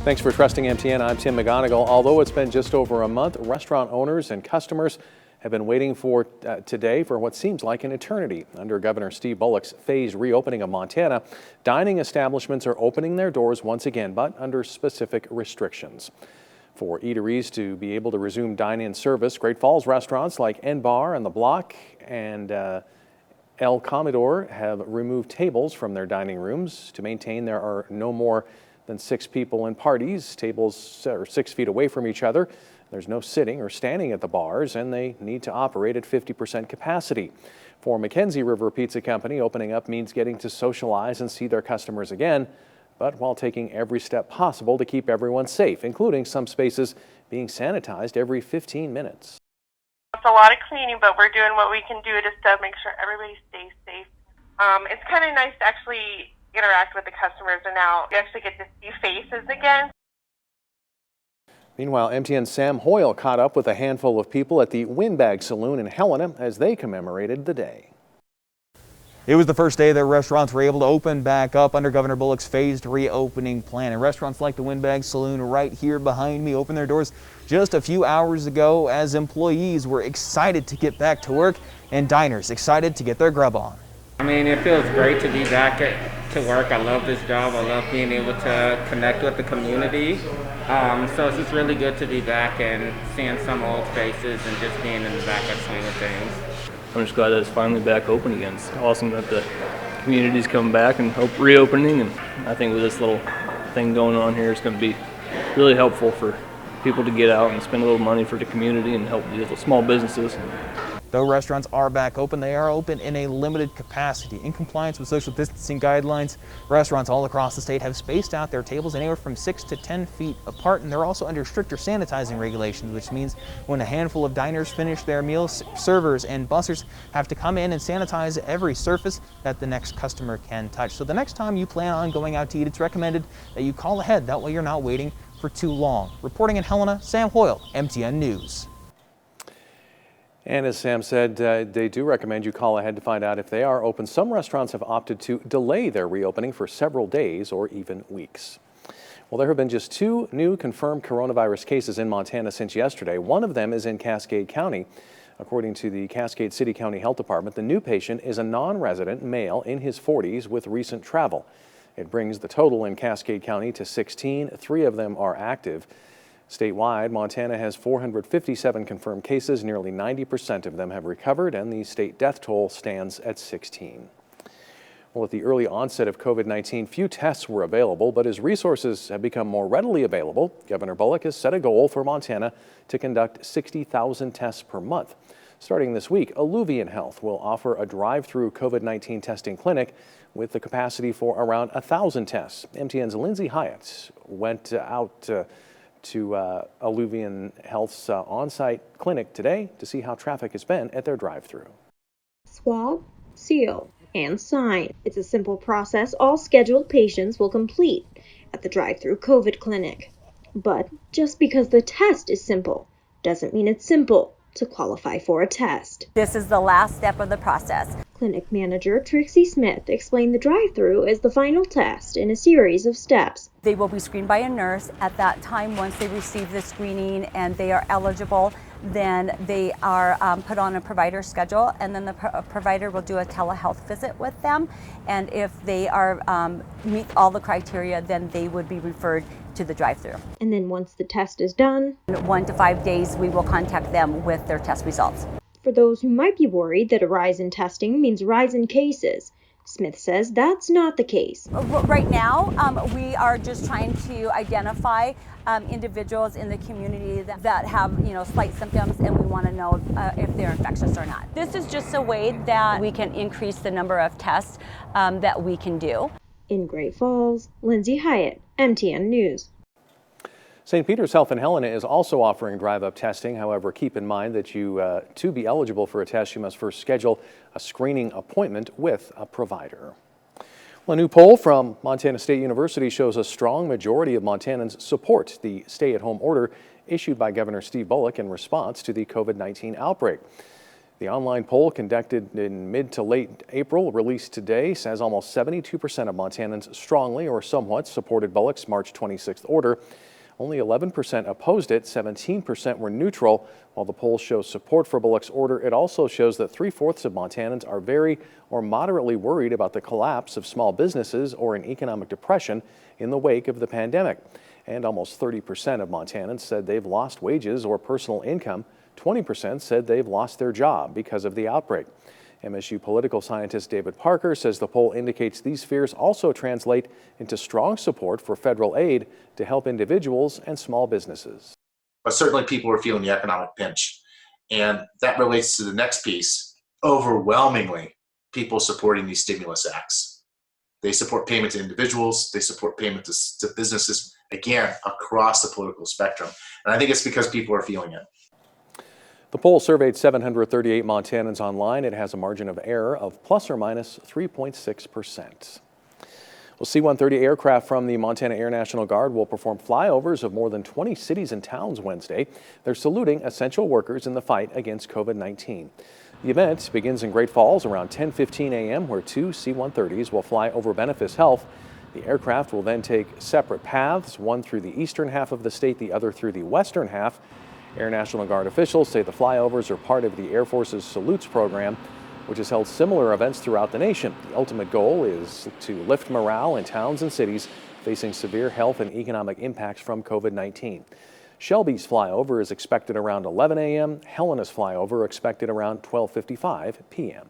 Thanks for trusting MTN. I'm Tim McGonigal. Although it's been just over a month, restaurant owners and customers have been waiting for today for what seems like an eternity. Under Governor Steve Bullock's phased reopening of Montana, dining establishments are opening their doors once again, but under specific restrictions. For eateries to be able to resume dine-in service, Great Falls restaurants like N-Bar and The Block and El Comedor have removed tables from their dining rooms to maintain there are no more than 6 people in parties. Tables are 6 feet away from each other. There's no sitting or standing at the bars, and they need to operate at 50% capacity. For Mackenzie River Pizza Company, opening up means getting to socialize and see their customers again, but while taking every step possible to keep everyone safe, including some spaces being sanitized every 15 minutes. It's a lot of cleaning, but we're doing what we can do just to make sure everybody stays safe. It's kind of nice to actually interact with the customers, and now you actually get to see faces again. Meanwhile, MTN's Sam Hoyle caught up with a handful of people at the Windbag Saloon in Helena as they commemorated the day. It was the first day that restaurants were able to open back up under Governor Bullock's phased reopening plan. And restaurants like the Windbag Saloon right here behind me opened their doors just a few hours ago as employees were excited to get back to work and diners excited to get their grub on. I mean, it feels great to be back to work. I love this job. I love being able to connect with the community. So it's just really good to be back and seeing some old faces and just being in the back of swing of things. I'm just glad that it's finally back open again. It's awesome that the community's coming back and reopening, and I think with this little thing going on here, it's going to be really helpful for people to get out and spend a little money for the community and help these small businesses. Though restaurants are back open, they are open in a limited capacity. In compliance with social distancing guidelines, restaurants all across the state have spaced out their tables anywhere from 6 to 10 feet apart, and they're also under stricter sanitizing regulations, which means when a handful of diners finish their meals, servers and bussers have to come in and sanitize every surface that the next customer can touch. So the next time you plan on going out to eat, it's recommended that you call ahead. That way you're not waiting for too long. Reporting in Helena, Sam Hoyle, MTN News. And as Sam said, they do recommend you call ahead to find out if they are open. Some restaurants have opted to delay their reopening for several days or even weeks. Well, there have been just 2 new confirmed coronavirus cases in Montana since yesterday. One of them is in Cascade County. According to the Cascade City County Health Department, the new patient is a non-resident male in his 40s with recent travel. It brings the total in Cascade County to 16. 3 of them are active. Statewide, Montana has 457 confirmed cases. Nearly 90% of them have recovered, and the state death toll stands at 16. Well, at the early onset of COVID-19, few tests were available, but as resources have become more readily available, Governor Bullock has set a goal for Montana to conduct 60,000 tests per month. Starting this week, Alluvian Health will offer a drive-through COVID-19 testing clinic with the capacity for around 1,000 tests. MTN's Lindsay Hyatt went out to Alluvian Health's on-site clinic today to see how traffic has been at their drive-through. Swab, seal, and sign. It's a simple process all scheduled patients will complete at the drive-through COVID clinic. But just because the test is simple doesn't mean it's simple to qualify for a test. This is the last step of the process. Clinic manager TRIXIE Smith explained the drive-through is the final test in a series of steps. They will be screened by a nurse. At that time, once they receive the screening and they are eligible, then they are put on a provider schedule, and then the provider will do a telehealth visit with them. And if they are meet all the criteria, then they would be referred to the drive-through. And then once the test is done, in 1 to 5 days, we will contact them with their test results. For those who might be worried that a rise in testing means a rise in cases, Smith says that's not the case. Right now, we are just trying to identify individuals in the community that have, slight symptoms, and we want to know if they're infectious or not. This is just a way that we can increase the number of tests that we can do. In Great Falls, Lindsay Hyatt, MTN News. St. Peter's Health in Helena is also offering drive-up testing. However, keep in mind that to be eligible for a test, you must first schedule a screening appointment with a provider. Well, a new poll from Montana State University shows a strong majority of Montanans support the stay-at-home order issued by Governor Steve Bullock in response to the COVID-19 outbreak. The online poll conducted in mid to late April, released today, says almost 72% of Montanans strongly or somewhat supported Bullock's March 26th order. Only 11% opposed it, 17% were neutral. While the poll shows support for Bullock's order, it also shows that 3/4 of Montanans are very or moderately worried about the collapse of small businesses or an economic depression in the wake of the pandemic. And almost 30% of Montanans said they've lost wages or personal income. 20% said they've lost their job because of the outbreak. MSU political scientist David Parker says the poll indicates these fears also translate into strong support for federal aid to help individuals and small businesses. But certainly people are feeling the economic pinch. And that relates to the next piece. Overwhelmingly, people supporting these stimulus acts. They support payment to individuals. They support payment to businesses, again, across the political spectrum. And I think it's because people are feeling it. The poll surveyed 738 Montanans online. It has a margin of error of plus or minus 3.6%. Well, C-130 aircraft from the Montana Air National Guard will perform flyovers of more than 20 cities and towns Wednesday. They're saluting essential workers in the fight against COVID-19. The event begins in Great Falls around 10:15 a.m., where 2 C-130s will fly over Benefice Health. The aircraft will then take separate paths, one through the eastern half of the state, the other through the western half. Air National Guard officials say the flyovers are part of the Air Force's Salutes program, which has held similar events throughout the nation. The ultimate goal is to lift morale in towns and cities facing severe health and economic impacts from COVID-19. Shelby's flyover is expected around 11 a.m. Helena's flyover expected around 12:55 p.m.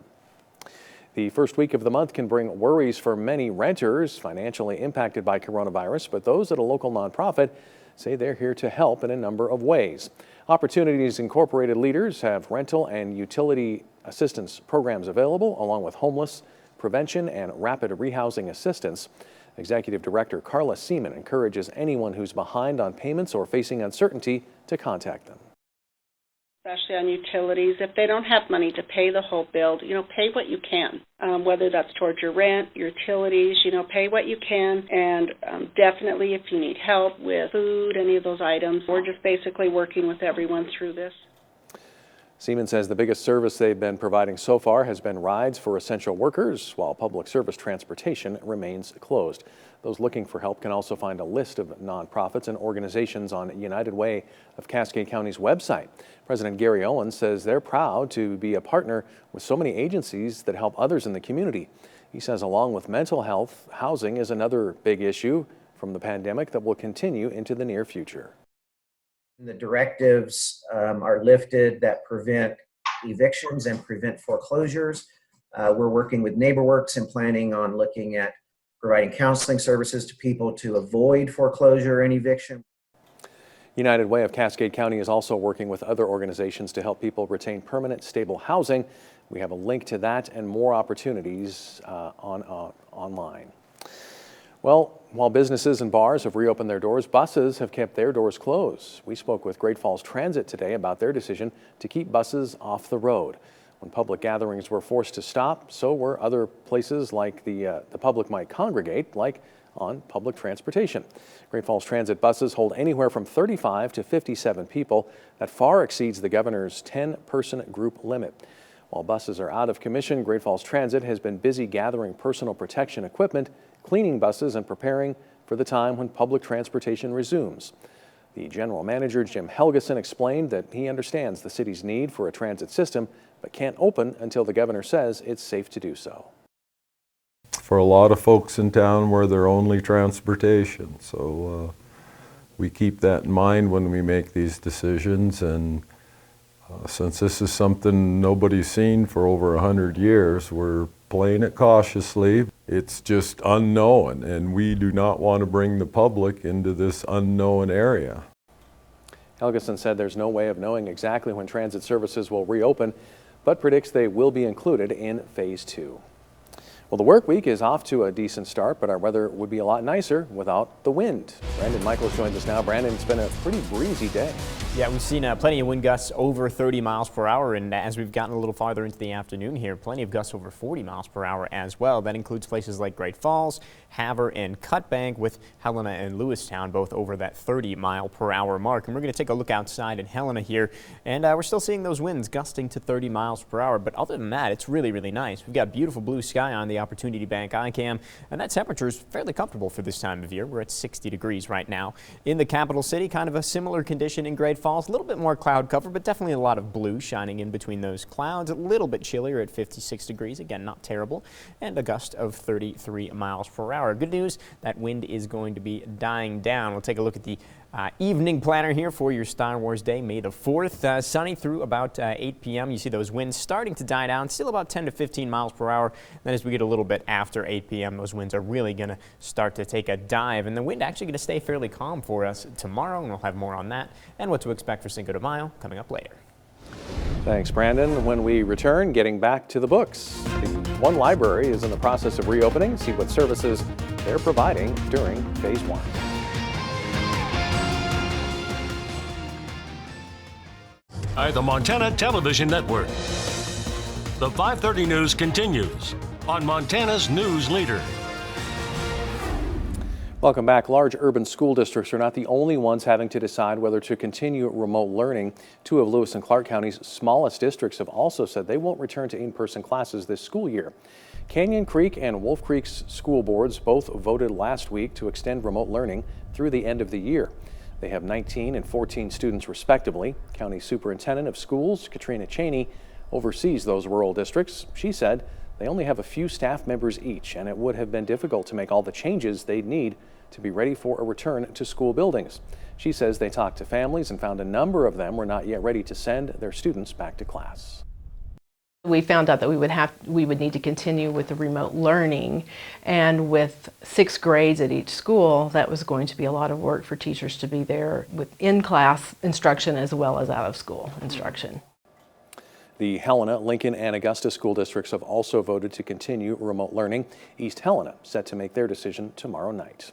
The first week of the month can bring worries for many renters financially impacted by coronavirus, but those at a local nonprofit say they're here to help in a number of ways. Opportunities Incorporated leaders have rental and utility assistance programs available, along with homeless prevention and rapid rehousing assistance. Executive Director Carla Seaman encourages anyone who's behind on payments or facing uncertainty to contact them. Especially on utilities, if they don't have money to pay the whole bill, pay what you can, whether that's towards your rent, your utilities, pay what you can. And definitely if you need help with food, any of those items, we're just basically working with everyone through this. Seaman says the biggest service they've been providing so far has been rides for essential workers, while public service transportation remains closed. Those looking for help can also find a list of nonprofits and organizations on United Way of Cascade County's website. President Gary Owens says they're proud to be a partner with so many agencies that help others in the community. He says along with mental health, housing is another big issue from the pandemic that will continue into the near future. The directives are lifted that prevent evictions and prevent foreclosures. We're working with NeighborWorks and planning on looking at providing counseling services to people to avoid foreclosure and eviction. United Way of Cascade County is also working with other organizations to help people retain permanent, stable housing. We have a link to that and more opportunities online. Well, while businesses and bars have reopened their doors, buses have kept their doors closed. We spoke with Great Falls Transit today about their decision to keep buses off the road. When public gatherings were forced to stop, so were other places like the public might congregate, like on public transportation. Great Falls Transit buses hold anywhere from 35 to 57 people. That far exceeds the governor's 10-person group limit. While buses are out of commission, Great Falls Transit has been busy gathering personal protection equipment, cleaning buses, and preparing for the time when public transportation resumes. The general manager, Jim Helgeson, explained that he understands the city's need for a transit system, but can't open until the governor says it's safe to do so. For a lot of folks in town, we're their only transportation, so we keep that in mind when we make these decisions. And since this is something nobody's seen for over 100 years, we're playing it cautiously. It's just unknown, and we do not want to bring the public into this unknown area. Helgeson said there's no way of knowing exactly when transit services will reopen, but predicts they will be included in Phase 2. Well, the work week is off to a decent start, but our weather would be a lot nicer without the wind. Brandon Michaels joins us now. Brandon, it's been a pretty breezy day. Yeah, we've seen plenty of wind gusts over 30 miles per hour, and as we've gotten a little farther into the afternoon here, plenty of gusts over 40 miles per hour as well. That includes places like Great Falls, Havre and Cut Bank, with Helena and Lewistown both over that 30-mile-per-hour mark. And we're going to take a look outside in Helena here, and we're still seeing those winds gusting to 30 miles per hour. But other than that, it's really, really nice. We've got beautiful blue sky on the Opportunity Bank iCam, and that temperature is fairly comfortable for this time of year. We're at 60 degrees right now. In the capital city, kind of a similar condition in Great Falls. A little bit more cloud cover, but definitely a lot of blue shining in between those clouds. A little bit chillier at 56 degrees. Again, not terrible. And a gust of 33 miles per hour. Good news, that wind is going to be dying down. We'll take a look at the evening planner here for your Star Wars Day, May the 4th. Sunny through about 8 p.m. You see those winds starting to die down, still about 10 to 15 miles per hour. Then as we get a little bit after 8 p.m., those winds are really going to start to take a dive. And the wind actually going to stay fairly calm for us tomorrow, and we'll have more on that and what to expect for Cinco de Mayo coming up later. Thanks, Brandon. When we return, getting back to the books. The one library is in the process of reopening. See what services they're providing during Phase 1. By the Montana Television Network. The 5:30 news continues on Montana's News Leader. Welcome back. Large urban school districts are not the only ones having to decide whether to continue remote learning. Two of Lewis and Clark County's smallest districts have also said they won't return to in-person classes this school year. Canyon Creek and Wolf Creek's school boards both voted last week to extend remote learning through the end of the year. They have 19 and 14 students respectively. County Superintendent of Schools, Katrina Cheney, oversees those rural districts. She said they only have a few staff members each, and it would have been difficult to make all the changes they'd need to be ready for a return to school buildings. She says they talked to families and found a number of them were not yet ready to send their students back to class. We found out that we would need to continue with the remote learning, and with 6 grades at each school, that was going to be a lot of work for teachers to be there with in-class instruction as well as out-of-school instruction. The Helena, Lincoln, and Augusta school districts have also voted to continue remote learning. East Helena set to make their decision tomorrow night.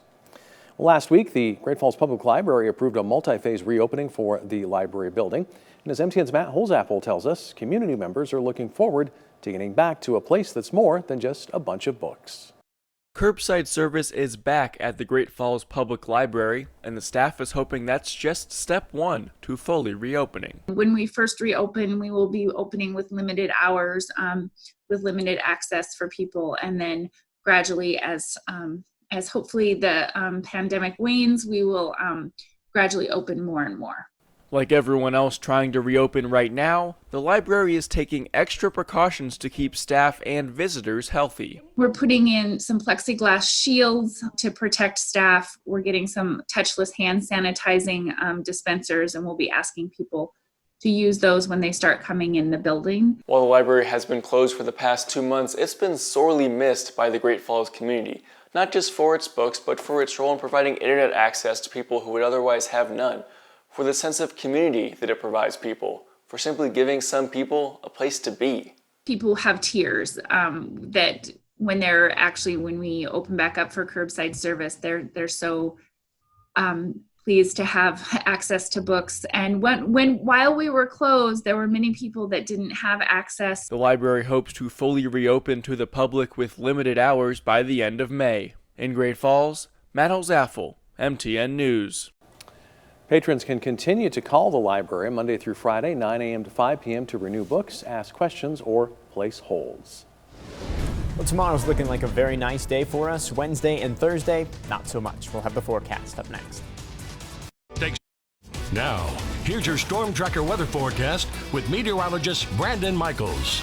Last week, the Great Falls Public Library approved a multi-phase reopening for the library building. And as MTN's Matt Holzapfel tells us, community members are looking forward to getting back to a place that's more than just a bunch of books. Curbside service is back at the Great Falls Public Library, and the staff is hoping that's just step one to fully reopening. When we first reopen, we will be opening with limited hours, with limited access for people, and then gradually, as hopefully the pandemic wanes, we will gradually open more and more. Like everyone else trying to reopen right now, the library is taking extra precautions to keep staff and visitors healthy. We're putting in some plexiglass shields to protect staff. We're getting some touchless hand sanitizing dispensers, and we'll be asking people to use those when they start coming in the building. While the library has been closed for the past 2 months, it's been sorely missed by the Great Falls community, not just for its books, but for its role in providing internet access to people who would otherwise have none, for the sense of community that it provides people, for simply giving some people a place to be. People have tears that when we open back up for curbside service, they're so pleased to have access to books. And while we were closed, there were many people that didn't have access. The library hopes to fully reopen to the public with limited hours by the end of May. In Great Falls, Matt Holzapfel, MTN News. Patrons can continue to call the library Monday through Friday, 9 a.m. to 5 p.m. to renew books, ask questions, or place holds. Well, tomorrow's looking like a very nice day for us. Wednesday and Thursday, not so much. We'll have the forecast up next. Now, here's your Storm Tracker weather forecast with meteorologist Brandon Michaels.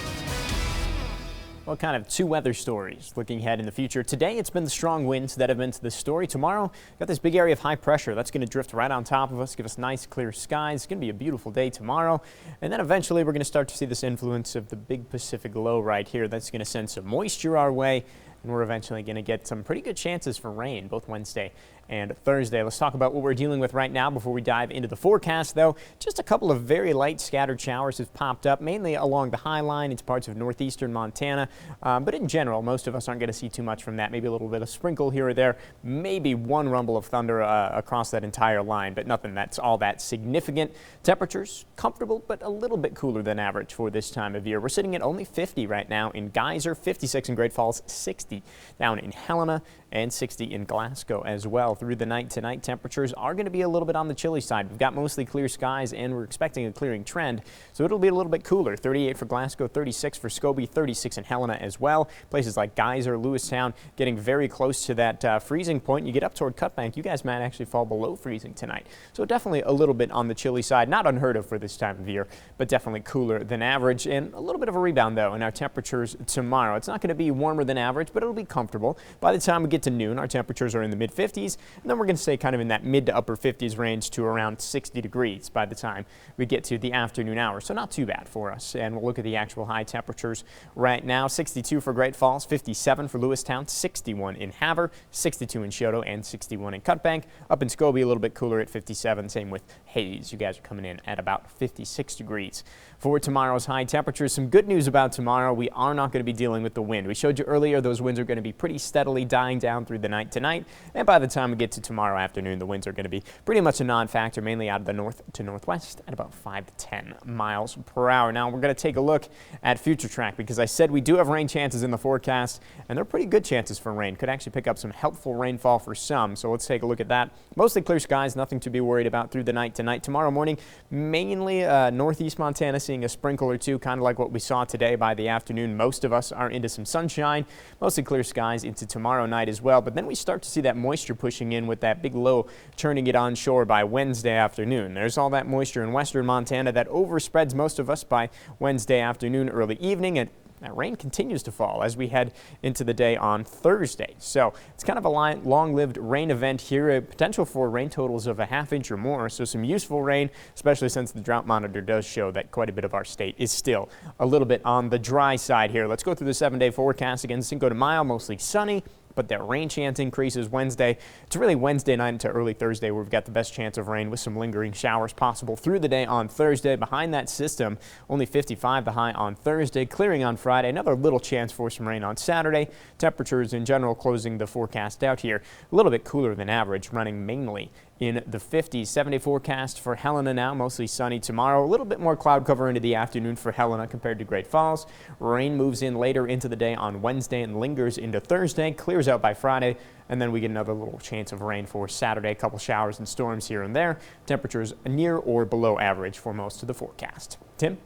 Well, kind of 2 weather stories looking ahead in the future. Today, it's been the strong winds that have been the story. Tomorrow, got this big area of high pressure that's going to drift right on top of us, give us nice clear skies. It's going to be a beautiful day tomorrow. And then eventually, we're going to start to see this influence of the big Pacific low right here. That's going to send some moisture our way, and we're eventually going to get some pretty good chances for rain both Wednesday and Thursday. Let's talk about what we're dealing with right now before we dive into the forecast, though. Just a couple of very light scattered showers have popped up, mainly along the high line into parts of northeastern Montana. But in general, most of us aren't going to see too much from that. Maybe a little bit of sprinkle here or there, maybe one rumble of thunder across that entire line, but nothing that's all that significant. Temperatures comfortable, but a little bit cooler than average for this time of year. We're sitting at only 50 right now in Geyser, 56 in Great Falls, 60 down in Helena, and 60 in Glasgow as well. Through the night tonight, temperatures are going to be a little bit on the chilly side. We've got mostly clear skies, and we're expecting a clearing trend, so it'll be a little bit cooler. 38 for Glasgow, 36 for Scobie, 36 in Helena as well. Places like Geyser, Lewistown getting very close to that freezing point. You get up toward Cutbank, you guys might actually fall below freezing tonight. So definitely a little bit on the chilly side, not unheard of for this time of year, but definitely cooler than average, and a little bit of a rebound though in our temperatures tomorrow. It's not going to be warmer than average, but it'll be comfortable. By the time we get to noon, our temperatures are in the mid 50s, and then we're going to stay kind of in that mid to upper 50s range to around 60 degrees by the time we get to the afternoon hours. So not too bad for us. And we'll look at the actual high temperatures right now. 62 for Great Falls, 57 for Lewistown, 61 in Havre, 62 in Choteau, and 61 in Cutbank. Up in Scobie, a little bit cooler at 57. Same with Hayes. You guys are coming in at about 56 degrees. For tomorrow's high temperatures, some good news about tomorrow. We are not going to be dealing with the wind. We showed you earlier those winds are going to be pretty steadily dying down through the night tonight. And by the time we get to tomorrow afternoon, the winds are going to be pretty much a non-factor, mainly out of the north to northwest at about 5 to 10 miles per hour. Now we're going to take a look at future track because I said we do have rain chances in the forecast, and they're pretty good chances for rain. Could actually pick up some helpful rainfall for some. So let's take a look at that. Mostly clear skies, nothing to be worried about through the night tonight. Tomorrow morning, mainly northeast Montana, seeing a sprinkle or two, kind of like what we saw today. By the afternoon, most of us are into some sunshine, mostly clear skies into tomorrow night as well. But then we start to see that moisture pushing in with that big low, turning it onshore by Wednesday afternoon. There's all that moisture in western Montana that overspreads most of us by Wednesday afternoon, early evening, and that rain continues to fall as we head into the day on Thursday. So it's kind of a long-lived rain event here, a potential for rain totals of a half inch or more. So some useful rain, especially since the drought monitor does show that quite a bit of our state is still a little bit on the dry side here. Let's go through the 7-day forecast again. Cinco de Mayo, mostly sunny, but that rain chance increases Wednesday. It's really Wednesday night into early Thursday where we've got the best chance of rain with some lingering showers possible through the day on Thursday. Behind that system, only 55 the high on Thursday, clearing on Friday. Another little chance for some rain on Saturday. Temperatures in general closing the forecast out here a little bit cooler than average, running mainly in the 50s. 7-day forecast for Helena now, mostly sunny tomorrow. A little bit more cloud cover into the afternoon for Helena compared to Great Falls. Rain moves in later into the day on Wednesday and lingers into Thursday, clears out by Friday, and then we get another little chance of rain for Saturday. A couple showers and storms here and there. Temperatures near or below average for most of the forecast. Tim?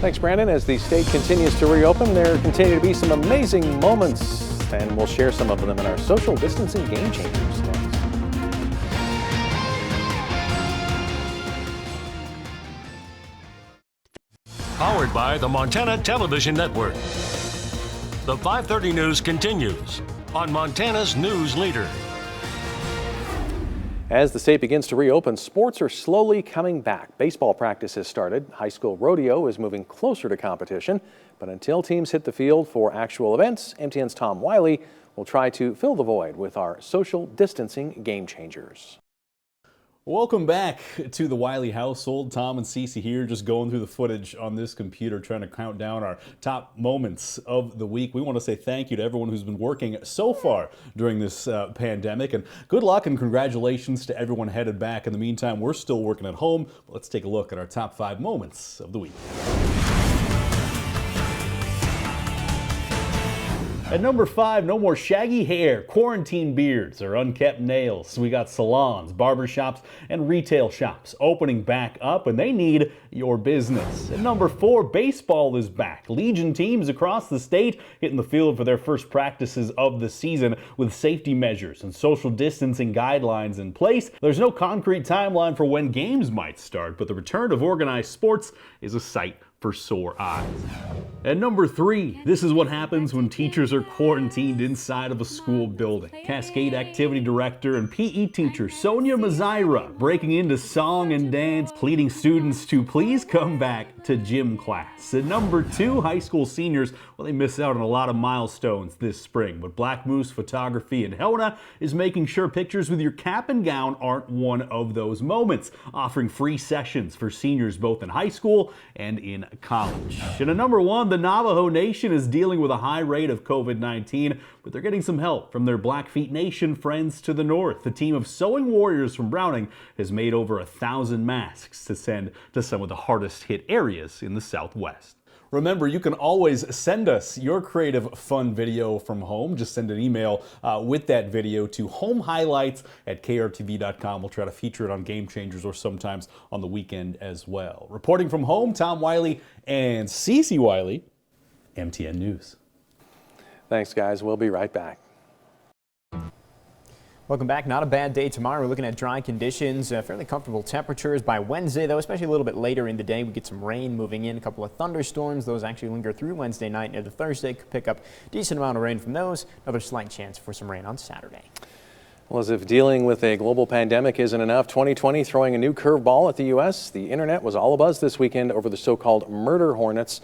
Thanks, Brandon. As the state continues to reopen, there continue to be some amazing moments, and we'll share some of them in our social distancing game changers next. Powered by the Montana Television Network. The 5:30 news continues on Montana's News Leader. As the state begins to reopen, sports are slowly coming back. Baseball practice has started. High school rodeo is moving closer to competition. But until teams hit the field for actual events, MTN's Tom WYLIE will try to fill the void with our social distancing game changers. Welcome back to the WYLIE household. Tom and CECE here, just going through the footage on this computer, trying to count down our top moments of the week. We want to say thank you to everyone who's been working so far during this pandemic, and good luck and congratulations to everyone headed back. In the meantime, we're still working at home. Let's take a look at our top 5 moments of the week. At number 5, no more shaggy hair, quarantine beards, or unkept nails. We got salons, barbershops, and retail shops opening back up, and they need your business. At number 4, baseball is back. Legion teams across the state hitting the field for their first practices of the season with safety measures and social distancing guidelines in place. There's no concrete timeline for when games might start, but the return of organized sports is a sight for sore eyes. At number 3, this is what happens when teachers are quarantined inside of a school building. Cascade Activity Director and PE teacher Sonia Mazaira breaking into song and dance, pleading students to please come back to gym class. At number 2, high school seniors, well, they miss out on a lot of milestones this spring, but Black Moose Photography in Helena is making sure pictures with your cap and gown aren't one of those moments, offering free sessions for seniors both in high school and in college. And at number 1, the Navajo Nation is dealing with a high rate of COVID-19, but they're getting some help from their Blackfeet Nation friends to the north. The team of sewing warriors from Browning has made over 1,000 masks to send to some of the hardest hit areas in the Southwest. Remember, you can always send us your creative fun video from home. Just send an email with that video to homehighlights@krtv.com. We'll try to feature it on Game Changers or sometimes on the weekend as well. Reporting from home, Tom Wylie and CeCE Wylie, MTN News. Thanks, guys. We'll be right back. Welcome back. Not a bad day tomorrow. We're looking at dry conditions, fairly comfortable temperatures by Wednesday, though, especially a little bit later in the day. We get some rain moving in, a couple of thunderstorms. Those actually linger through Wednesday night into Thursday. Could pick up a decent amount of rain from those. Another slight chance for some rain on Saturday. Well, as if dealing with a global pandemic isn't enough, 2020 throwing a new curveball at the U.S. The internet was all abuzz this weekend over the so-called murder hornets.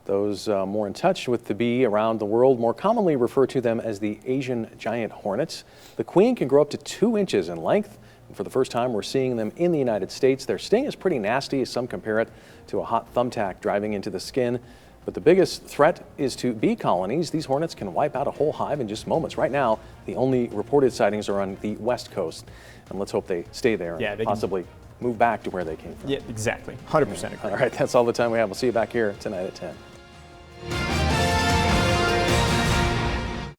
Those more in touch with the bee around the world more commonly refer to them as the Asian giant hornets. The queen can grow up to 2 inches in length, and for the first time we're seeing them in the United States. Their sting is pretty nasty, as some compare it to a hot thumbtack driving into the skin. But the biggest threat is to bee colonies. These hornets can wipe out a whole hive in just moments. Right now, the only reported sightings are on the West Coast, and let's hope they stay there and possibly move back to where they came from. Yeah, exactly. 100% agree. All right, that's all the time we have. We'll see you back here tonight at 10.